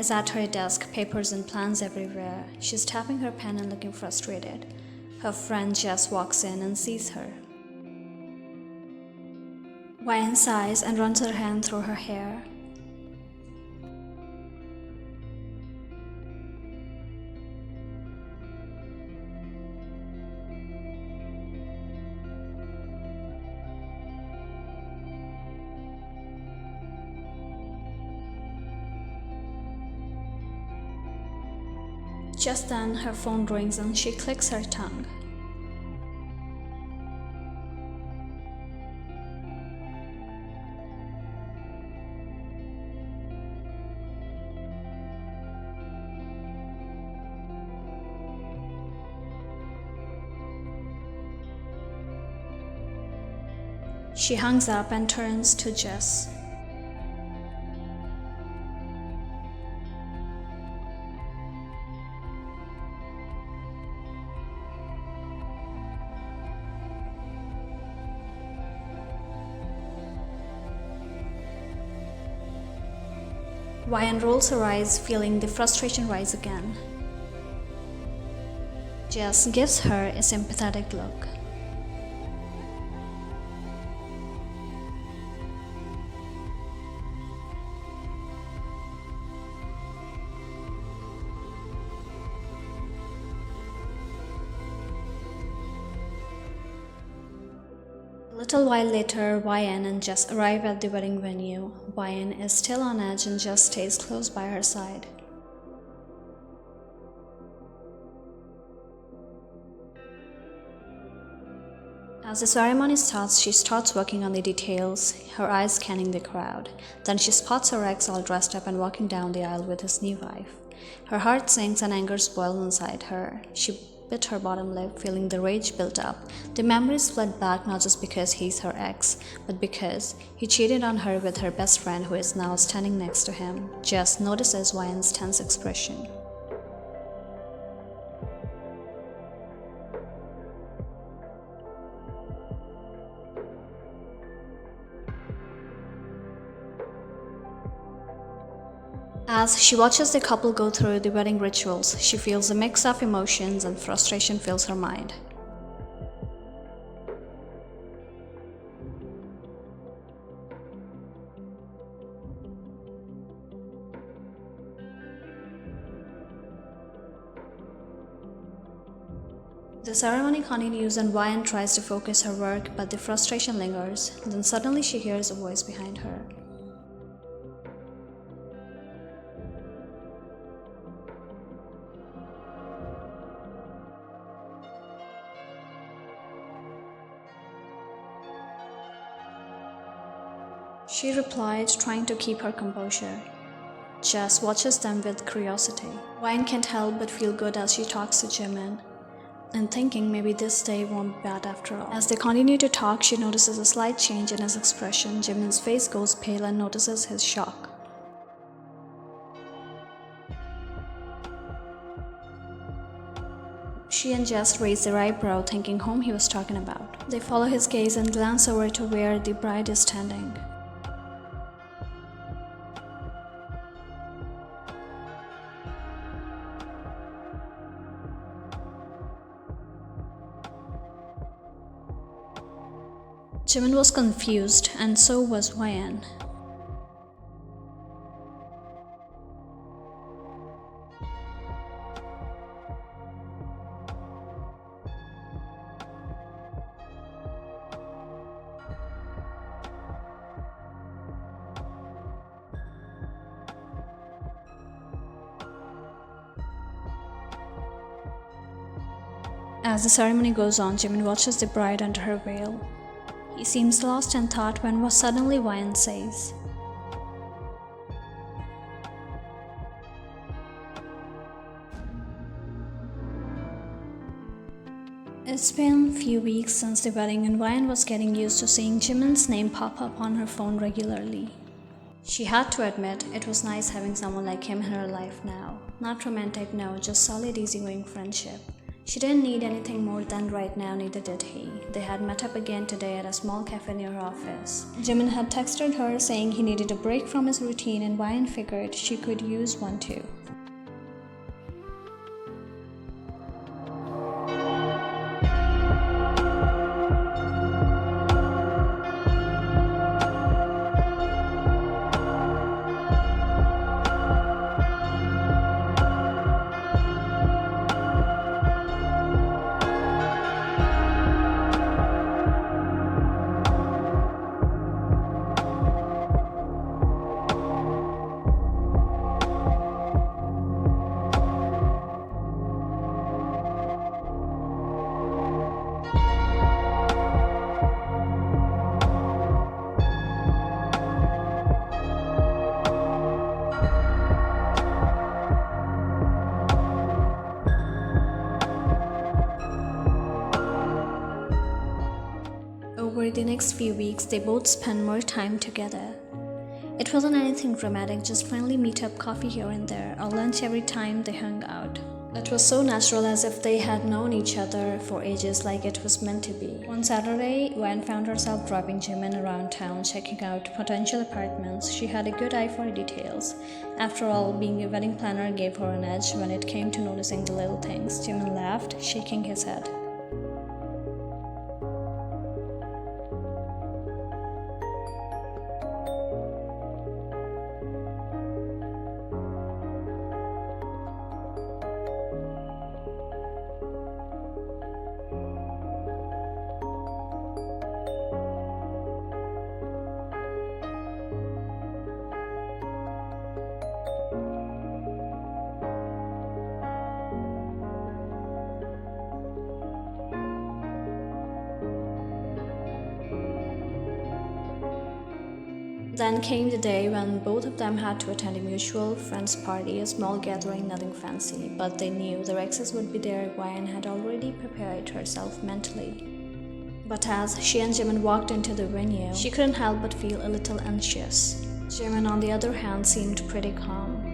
is at her desk, papers and plans everywhere. She's tapping her pen and looking frustrated. Her friend Jess walks in and sees her. Wyan sighs and runs her hand through her hair. Just then, her phone rings and she clicks her tongue. She hangs up and turns to Jess. Wyan rolls her eyes, feeling the frustration rise again. Jess gives her a sympathetic look. A little while later, Wyan and Jess arrive at the wedding venue. Wyan is still on edge and Jess stays close by her side. As the ceremony starts, she starts working on the details, her eyes scanning the crowd. Then she spots her ex all dressed up and walking down the aisle with his new wife. Her heart sinks and anger boils inside her. She bit her bottom lip, feeling the rage built up. The memories flood back, not just because he's her ex, but because he cheated on her with her best friend who is now standing next to him. Jess notices Wyan's tense expression. As she watches the couple go through the wedding rituals, she feels a mix of emotions and frustration fills her mind. The ceremony continues and Wyan tries to focus her work, but the frustration lingers. Then suddenly she hears a voice behind her. She replied, trying to keep her composure. Jess watches them with curiosity. Wyan can't help but feel good as she talks to Jimin, and thinking maybe this day won't be bad after all. As they continue to talk, she notices a slight change in his expression. Jimin's face goes pale and notices his shock. She and Jess raise their eyebrow, thinking whom he was talking about. They follow his gaze and glance over to where the bride is standing. Jimin was confused, and so was Wyan. As the ceremony goes on, Jimin watches the bride under her veil. He seems lost in thought when suddenly Wyan says, "It's been a few weeks since the wedding and Wyan was getting used to seeing Jimin's name pop up on her phone regularly. She had to admit it was nice having someone like him in her life now. Not romantic, no, just solid easygoing friendship. She didn't need anything more than right now, neither did he. They had met up again today at a small cafe near her office. Jimin had texted her saying he needed a break from his routine, and Wyan figured she could use one too. Over the next few weeks, they both spent more time together. It wasn't anything dramatic, just friendly meet-up, coffee here and there, or lunch every time they hung out. It was so natural, as if they had known each other for ages, like it was meant to be. One Saturday, Wan found herself driving Jimin around town, checking out potential apartments. She had a good eye for details. After all, being a wedding planner gave her an edge when it came to noticing the little things. Jimin laughed, shaking his head. Then came the day when both of them had to attend a mutual friend's party, a small gathering, nothing fancy, but they knew their exes would be there. Wyan had already prepared herself mentally. But as she and Jimin walked into the venue, she couldn't help but feel a little anxious. Jimin, on the other hand, seemed pretty calm.